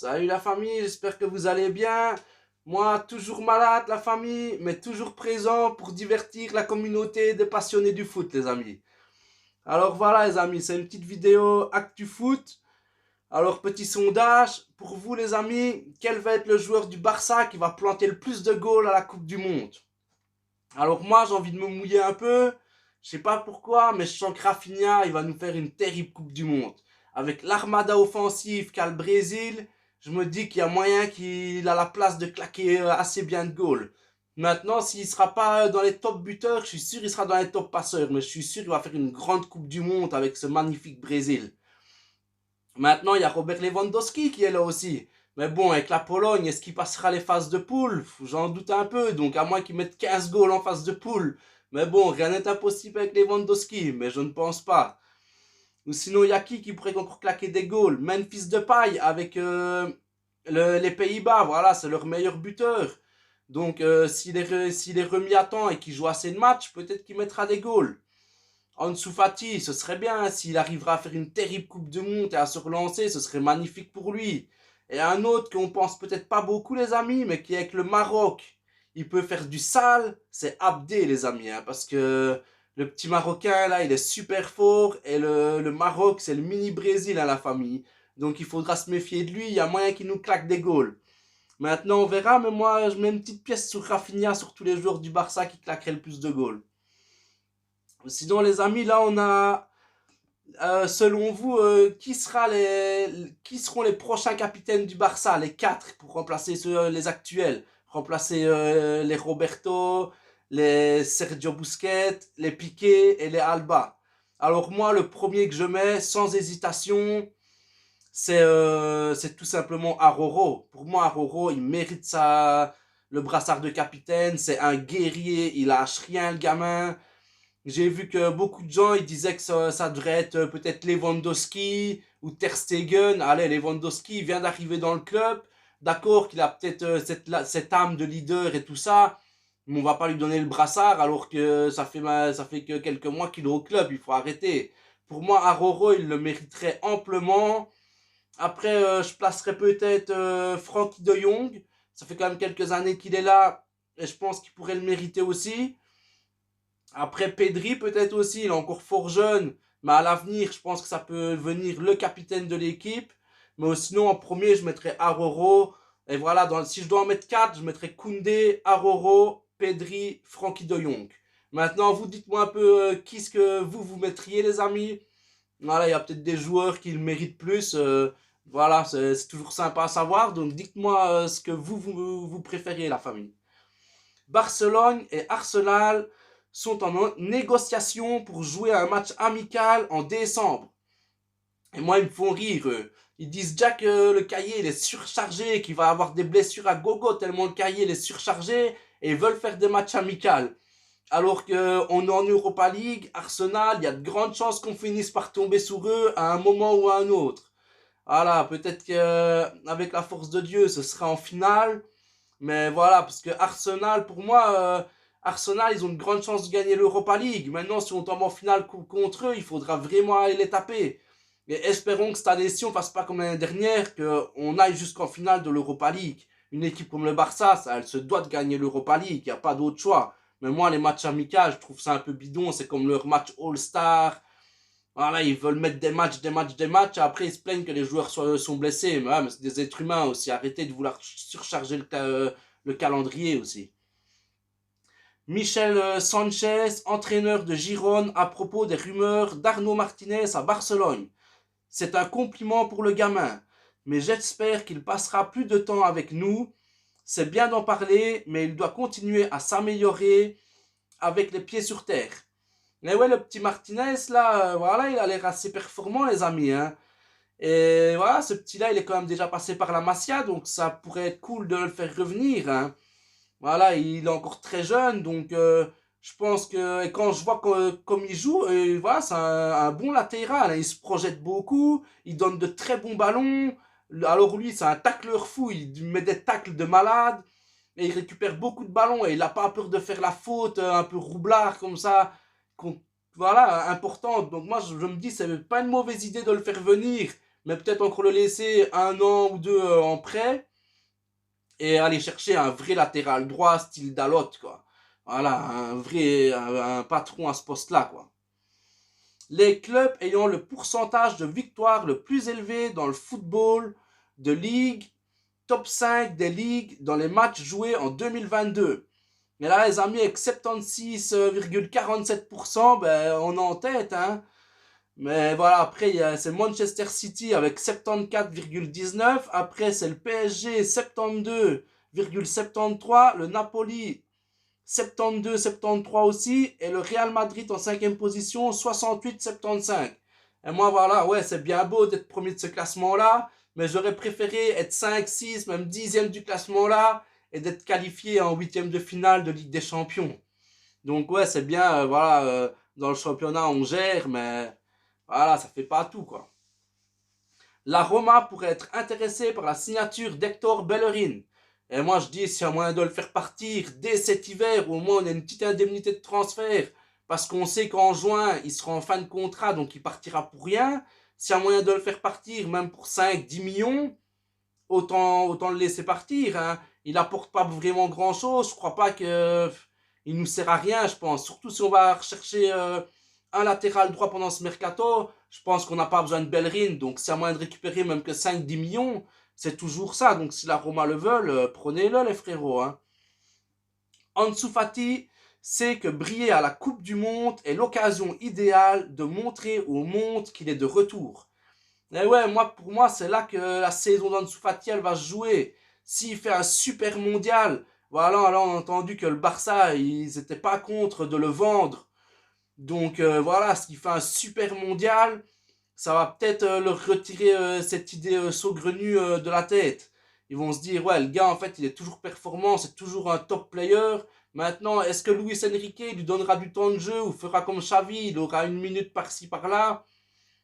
Salut la famille, j'espère que vous allez bien. Moi, toujours malade la famille, mais toujours présent pour divertir la communauté des passionnés du foot les amis. Alors voilà les amis, c'est une petite vidéo Actu Foot. Alors petit sondage, pour vous les amis, quel va être le joueur du Barça qui va planter le plus de goals à la Coupe du Monde? Alors moi j'ai envie de me mouiller un peu, je sais pas pourquoi, mais je sens que Rafinha il va nous faire une terrible Coupe du Monde. Avec l'armada offensive qu'a le Brésil, je me dis qu'il y a moyen qu'il a la place de claquer assez bien de goals. Maintenant, s'il sera pas dans les top buteurs, je suis sûr qu'il sera dans les top passeurs, mais je suis sûr qu'il va faire une grande Coupe du Monde avec ce magnifique Brésil. Maintenant, il y a Robert Lewandowski qui est là aussi. Mais bon, avec la Pologne, est-ce qu'il passera les phases de poule? J'en doute un peu, donc à moins qu'il mette 15 goals en phase de poule. Mais bon, rien n'est impossible avec Lewandowski, mais je ne pense pas. Ou sinon, il y a qui pourrait encore claquer des goals? Memphis Depay avec les Pays-Bas, voilà, c'est leur meilleur buteur. Donc, s'il est remis à temps et qu'il joue assez de matchs, peut-être qu'il mettra des goals. Ansu Fati, ce serait bien s'il arrivera à faire une terrible Coupe du Monde et à se relancer, ce serait magnifique pour lui. Et un autre qu'on pense peut-être pas beaucoup les amis, mais qui est avec le Maroc, il peut faire du sale, c'est Abdé les amis, hein, parce que le petit Marocain là, il est super fort et le Maroc c'est le mini Brésil à la famille. Donc il faudra se méfier de lui, il y a moyen qu'il nous claque des goals. Maintenant on verra, mais moi je mets une petite pièce sur Rafinha, sur tous les joueurs du Barça qui claqueraient le plus de goals. Sinon les amis, là on a selon vous, qui seront les prochains capitaines du Barça, les quatre, pour remplacer les actuels? Remplacer les Roberto, les Sergio Busquets, les Piqué et les Alba. Alors moi, le premier que je mets, sans hésitation, c'est tout simplement Aroro. Pour moi, Aroro, il mérite le brassard de capitaine. C'est un guerrier, il lâche rien, le gamin. J'ai vu que beaucoup de gens ils disaient que ça devrait être peut-être Lewandowski ou Ter Stegen. Allez, Lewandowski vient d'arriver dans le club. D'accord qu'il a peut-être cette âme de leader et tout ça, mais on va pas lui donner le brassard alors que ça fait que quelques mois qu'il est au club. Il faut arrêter. Pour moi, Aroro, il le mériterait amplement. Après, je placerais peut-être Frankie de Jong. Ça fait quand même quelques années qu'il est là et je pense qu'il pourrait le mériter aussi. Après Pedri peut-être aussi, il est encore fort jeune, mais à l'avenir, je pense que ça peut devenir le capitaine de l'équipe. Mais sinon, en premier, je mettrais Aroro. Et voilà, si je dois en mettre 4, je mettrais Koundé, Aroro, Pedri, Frankie de Jong. Maintenant, vous dites-moi un peu qui ce que vous mettriez, les amis. Voilà, il y a peut-être des joueurs qui le méritent plus. Voilà, c'est toujours sympa à savoir. Donc, dites-moi ce que vous préférez, la famille. Barcelone et Arsenal sont en négociation pour jouer un match amical en décembre. Et moi, ils me font rire. Ils disent déjà que le cahier il est surchargé, qu'il va avoir des blessures à gogo tellement le cahier il est surchargé et ils veulent faire des matchs amicaux. Alors qu'on est en Europa League, Arsenal, il y a de grandes chances qu'on finisse par tomber sur eux à un moment ou à un autre. Voilà, peut-être qu'avec la force de Dieu, ce sera en finale. Mais voilà, parce que Arsenal, pour moi, Arsenal, ils ont de grandes chances de gagner l'Europa League. Maintenant, si on tombe en finale contre eux, il faudra vraiment aller les taper. Et espérons que cette année-ci, on fasse pas comme l'année dernière, qu'on aille jusqu'en finale de l'Europa League. Une équipe comme le Barça, ça, elle se doit de gagner l'Europa League, il n'y a pas d'autre choix. Mais moi, les matchs amicaux, je trouve ça un peu bidon. C'est comme leur match All-Star. Voilà, ils veulent mettre des matchs, des matchs, des matchs. Après, ils se plaignent que les joueurs sont blessés. Mais, ouais, mais c'est des êtres humains aussi. Arrêtez de vouloir surcharger le calendrier aussi. Michel Sanchez, entraîneur de Girone, à propos des rumeurs d'Arnaud Martinez à Barcelone. C'est un compliment pour le gamin, mais j'espère qu'il passera plus de temps avec nous. C'est bien d'en parler, mais il doit continuer à s'améliorer avec les pieds sur terre. Mais ouais, le petit Martinez, là, voilà, il a l'air assez performant, les amis. Hein. Et voilà, ce petit-là, il est quand même déjà passé par la Masia, donc ça pourrait être cool de le faire revenir. Hein. Voilà, il est encore très jeune, donc je pense que et quand je vois comme il joue, voilà, c'est un bon latéral. Hein, il se projette beaucoup, il donne de très bons ballons. Alors lui, c'est un tacleur fou, il met des tacles de malade et il récupère beaucoup de ballons et il n'a pas peur de faire la faute un peu roublard comme ça, voilà, importante. Donc moi, je me dis, c'est pas une mauvaise idée de le faire venir, mais peut-être encore le laisser 1 an ou 2 en prêt et aller chercher un vrai latéral droit style Dalot, quoi. Voilà, un patron à ce poste-là, quoi. Les clubs ayant le pourcentage de victoires le plus élevé dans le football de ligue, top 5 des ligues dans les matchs joués en 2022. Mais là, les amis, avec 76,47%, ben, on est en tête, hein. Mais voilà, après, c'est Manchester City avec 74,19. Après, c'est le PSG 72,73. Le Napoli 72-73 aussi. Et le Real Madrid en 5e position 68-75. Et moi, voilà, ouais, c'est bien beau d'être premier de ce classement-là. Mais j'aurais préféré être 5, 6, même 10e du classement-là. Et d'être qualifié en 8e de finale de Ligue des Champions. Donc, ouais, c'est bien, voilà, dans le championnat, on gère, mais voilà, ça fait pas tout, quoi. La Roma pourrait être intéressée par la signature d'Hector Bellerin. Et moi, je dis, s'il y a moyen de le faire partir dès cet hiver, au moins on a une petite indemnité de transfert, parce qu'on sait qu'en juin, il sera en fin de contrat, donc il partira pour rien. S'il y a moyen de le faire partir, même pour 5, 10 millions, autant le laisser partir, hein. Il apporte pas vraiment grand chose. Je crois pas que il nous sert à rien, je pense. Surtout si on va rechercher un latéral droit pendant ce mercato, je pense qu'on n'a pas besoin de Bellerin. Donc, c'est à moyen de récupérer même que 5-10 millions. C'est toujours ça. Donc, si la Roma le veut, prenez-le, les frérots, hein. Ansu Fati sait que briller à la Coupe du Monde est l'occasion idéale de montrer au monde qu'il est de retour. Et ouais, pour moi, c'est là que la saison d'Ansu Fati, elle va se jouer. S'il fait un super mondial, voilà, là on a entendu que le Barça, ils étaient pas contre de le vendre. Donc voilà, s'il fait un super mondial, ça va peut-être leur retirer cette idée saugrenue de la tête. Ils vont se dire, ouais, le gars, en fait, il est toujours performant, c'est toujours un top player. Maintenant, est-ce que Luis Enrique lui donnera du temps de jeu ou fera comme Xavi, il aura une minute par-ci par-là?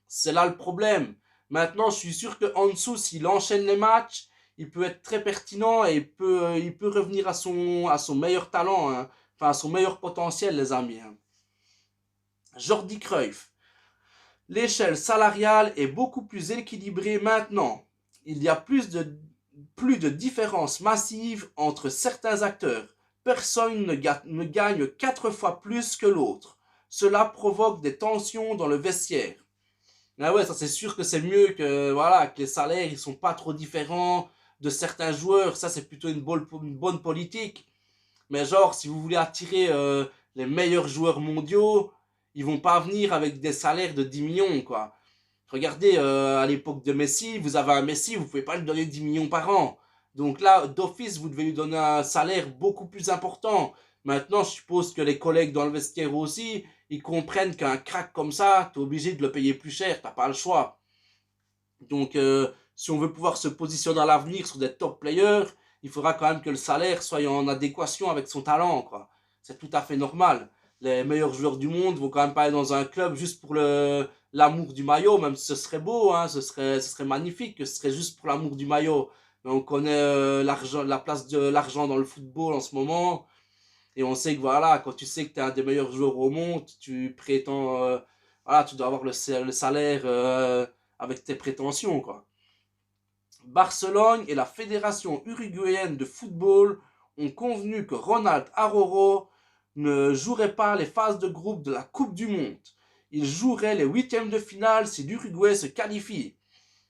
C'est là le problème. Maintenant, je suis sûr que Ansu, s'il enchaîne les matchs, il peut être très pertinent et il peut revenir à son meilleur talent, hein. Enfin à son meilleur potentiel, les amis, hein. Jordi Cruyff. L'échelle salariale est beaucoup plus équilibrée maintenant. Il y a plus de différences massives entre certains acteurs. Personne ne gagne 4 fois plus que l'autre. Cela provoque des tensions dans le vestiaire. Ah ouais, ça c'est sûr que c'est mieux que voilà que les salaires ils sont pas trop différents de certains joueurs. Ça c'est plutôt une bonne politique. Mais genre si vous voulez attirer les meilleurs joueurs mondiaux, ils vont pas venir avec des salaires de 10 millions quoi. Regardez à l'époque de Messi, vous avez un Messi, vous pouvez pas lui donner 10 millions par an. Donc là d'office vous devez lui donner un salaire beaucoup plus important. Maintenant je suppose que les collègues dans le vestiaire aussi ils comprennent qu'un crack comme ça, tu es obligé de le payer plus cher, t'as pas le choix. Donc, si on veut pouvoir se positionner à l'avenir sur des top players, il faudra quand même que le salaire soit en adéquation avec son talent, quoi. C'est tout à fait normal. Les meilleurs joueurs du monde vont quand même pas aller dans un club juste pour l'amour du maillot, même si ce serait beau, hein, ce serait magnifique, ce serait juste pour l'amour du maillot. Mais on connaît la place de l'argent dans le football en ce moment. Et on sait que voilà, quand tu sais que tu es un des meilleurs joueurs au monde, tu prétends, voilà, tu dois avoir le salaire avec tes prétentions, quoi. Barcelone et la Fédération uruguayenne de football ont convenu que Ronald Araujo ne jouerait pas les phases de groupe de la Coupe du Monde. Il jouerait les huitièmes de finale si l'Uruguay se qualifie.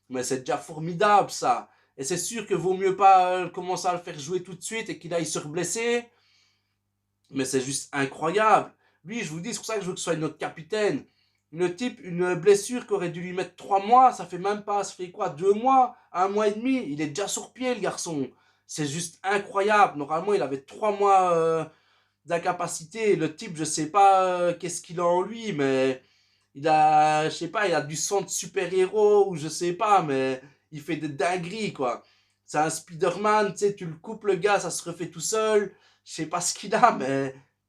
Mais c'est déjà formidable ça. Et c'est sûr que vaut mieux pas commencer à le faire jouer tout de suite et qu'il aille se blesser. Mais c'est juste incroyable. Lui, je vous dis, c'est pour ça que je veux que ce soit notre capitaine. Le type, une blessure qui aurait dû lui mettre 3 mois, ça fait même pas, ça fait quoi, 2 mois, 1 mois et demi, il est déjà sur pied, le garçon. C'est juste incroyable. Normalement, il avait 3 mois d'incapacité. Le type, je sais pas qu'est-ce qu'il a en lui, mais il a, je sais pas, il a du sang de super-héros ou je sais pas, mais il fait des dingueries, quoi. C'est un Spider-Man, tu sais, tu le coupes le gars, ça se refait tout seul. Je sais pas ce qu'il a,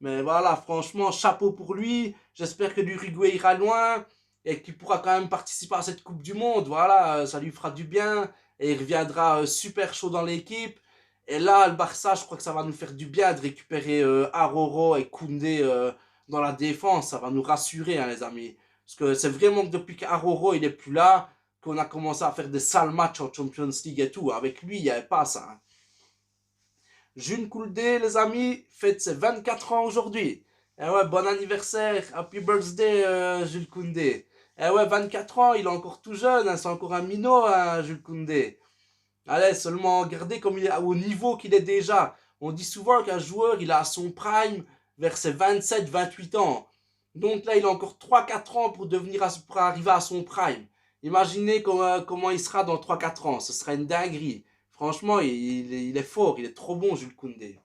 mais voilà, franchement, chapeau pour lui. J'espère que l'Uruguay ira loin et qu'il pourra quand même participer à cette Coupe du Monde. Voilà, ça lui fera du bien et il reviendra super chaud dans l'équipe. Et là, le Barça, je crois que ça va nous faire du bien de récupérer Aroro et Koundé dans la défense. Ça va nous rassurer, hein, les amis. Parce que c'est vraiment que depuis qu'Aroro il est plus là, qu'on a commencé à faire des sales matchs en Champions League et tout. Avec lui, il n'y avait pas ça. Hein. Jules Koundé, les amis, fête ses 24 ans aujourd'hui. Eh ouais, bon anniversaire, happy birthday, Jules Koundé. Eh ouais, 24 ans, il est encore tout jeune, hein, c'est encore un minot, hein, Jules Koundé. Allez, seulement regardez comme il est au niveau qu'il est déjà. On dit souvent qu'un joueur, il a son prime vers ses 27-28 ans. Donc là, il a encore 3-4 ans pour arriver à son prime. Imaginez comment il sera dans 3-4 ans. Ce serait une dinguerie. Franchement, il est fort. Il est trop bon, Jules Koundé.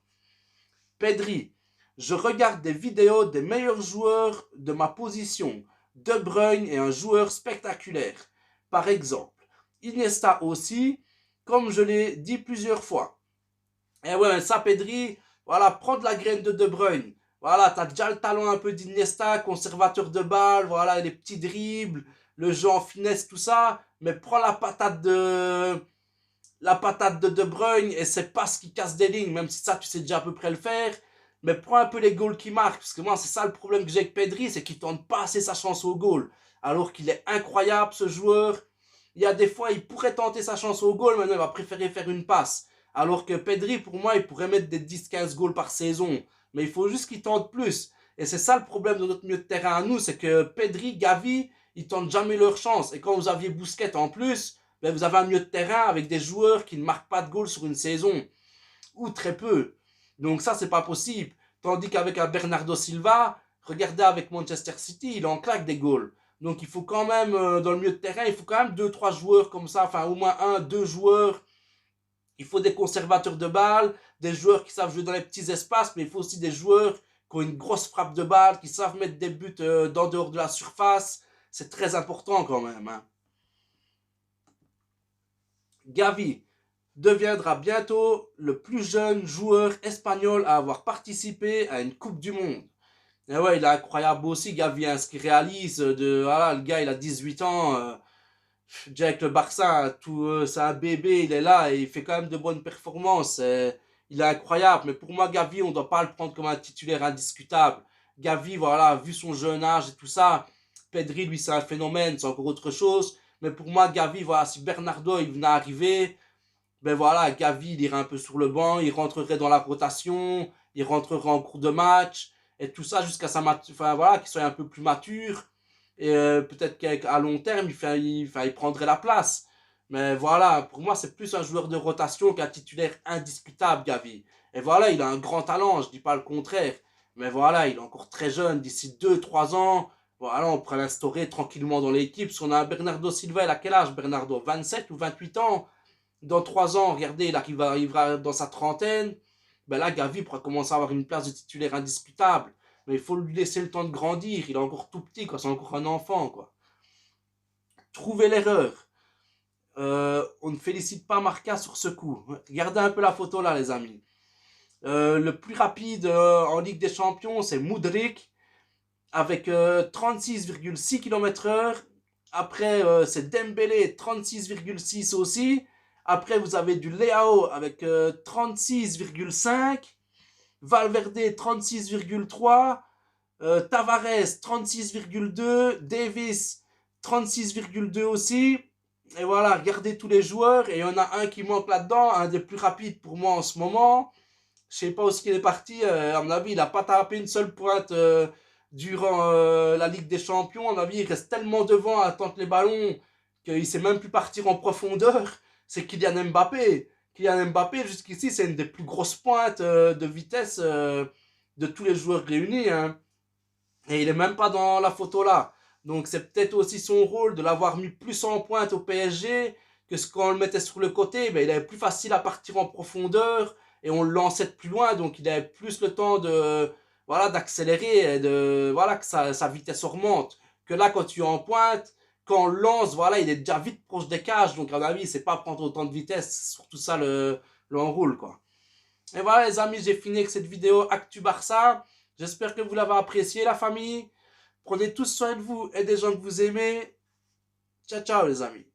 Pedri. Je regarde des vidéos des meilleurs joueurs de ma position. De Bruyne est un joueur spectaculaire. Par exemple, Iniesta aussi, comme je l'ai dit plusieurs fois. Et ouais, ça, Pedri, voilà, prends de la graine de Bruyne. Voilà, t'as déjà le talent un peu d'Iniesta, conservateur de balle, voilà, les petits dribbles, le jeu en finesse, tout ça. Mais prends la patate de De Bruyne et c'est pas ce qui casse des lignes, même si ça, tu sais déjà à peu près le faire. Mais prends un peu les goals qui marquent, parce que moi, c'est ça le problème que j'ai avec Pedri, c'est qu'il tente pas assez sa chance au goal. Alors qu'il est incroyable, ce joueur. Il y a des fois, il pourrait tenter sa chance au goal, mais non, il va préférer faire une passe. Alors que Pedri, pour moi, il pourrait mettre des 10-15 goals par saison. Mais il faut juste qu'il tente plus. Et c'est ça le problème de notre milieu de terrain à nous, c'est que Pedri, Gavi, ils tentent jamais leur chance. Et quand vous aviez Busquets en plus, ben vous avez un milieu de terrain avec des joueurs qui ne marquent pas de goals sur une saison. Ou très peu. Donc ça, c'est pas possible. Tandis qu'avec un Bernardo Silva, regardez avec Manchester City, il en claque des goals. Donc il faut quand même, dans le milieu de terrain, il faut quand même 2-3 joueurs comme ça, enfin au moins 1-2 joueurs. Il faut des conservateurs de balles, des joueurs qui savent jouer dans les petits espaces, mais il faut aussi des joueurs qui ont une grosse frappe de balle, qui savent mettre des buts d'en dehors de la surface. C'est très important quand même. Hein. Gavi deviendra bientôt le plus jeune joueur espagnol à avoir participé à une Coupe du Monde. Et ouais, il est incroyable aussi, Gavi, hein, ce qu'il réalise. Voilà, le gars, il a 18 ans. Déjà avec le Barça, c'est un bébé, il est là et il fait quand même de bonnes performances. Il est incroyable. Mais pour moi, Gavi, on ne doit pas le prendre comme un titulaire indiscutable. Gavi, voilà, vu son jeune âge et tout ça, Pedri, lui, c'est un phénomène, c'est encore autre chose. Mais pour moi, Gavi, voilà, si Bernardo, il venait arriver, ben voilà, Gavi, il irait un peu sur le banc, il rentrerait dans la rotation, il rentrerait en cours de match, et tout ça jusqu'à enfin voilà, qu'il soit un peu plus mature, et peut-être qu'à long terme, il prendrait la place. Mais voilà, pour moi, c'est plus un joueur de rotation qu'un titulaire indiscutable, Gavi. Et voilà, il a un grand talent, je dis pas le contraire. Mais voilà, il est encore très jeune, d'ici 2-3 ans, voilà, on pourrait l'instaurer tranquillement dans l'équipe. Si on a un Bernardo Silva, il a quel âge, Bernardo? 27 ou 28 ans? Dans 3 ans, regardez, il arrivera dans sa trentaine. Ben là, Gavi pourra commencer à avoir une place de titulaire indiscutable. Mais il faut lui laisser le temps de grandir. Il est encore tout petit, quoi. C'est encore un enfant, quoi. Trouver l'erreur. On ne félicite pas Marca sur ce coup. Regardez un peu la photo là, les amis. Le plus rapide en Ligue des Champions, c'est Mudryk avec 36,6 km/h. Après, c'est Dembélé, 36,6 aussi. Après, vous avez du Leao avec 36,5. Valverde, 36,3. Tavares, 36,2. Davis, 36,2 aussi. Et voilà, regardez tous les joueurs. Et il y en a un qui manque là-dedans, un des plus rapides pour moi en ce moment. Je sais pas où il est parti. À mon avis, il n'a pas tapé une seule pointe durant la Ligue des Champions. À mon avis, il reste tellement devant à attendre les ballons qu'il ne sait même plus partir en profondeur. C'est Kylian Mbappé. Kylian Mbappé, jusqu'ici, c'est une des plus grosses pointes de vitesse de tous les joueurs réunis. Hein. Et il est même pas dans la photo là. Donc c'est peut-être aussi son rôle de l'avoir mis plus en pointe au PSG que ce qu'on le mettait sur le côté. Ben, il avait plus facile à partir en profondeur et on le lançait de plus loin. Donc il avait plus le temps de voilà d'accélérer et de voilà que sa vitesse augmente. Que là quand tu es en pointe, quand on le lance, voilà, il est déjà vite proche des cages. Donc à mon avis, c'est pas prendre autant de vitesse. C'est surtout ça l'enroule quoi. Et voilà les amis, j'ai fini avec cette vidéo Actu Barça. J'espère que vous l'avez apprécié la famille. Prenez tous soin de vous et des gens que vous aimez. Ciao ciao les amis.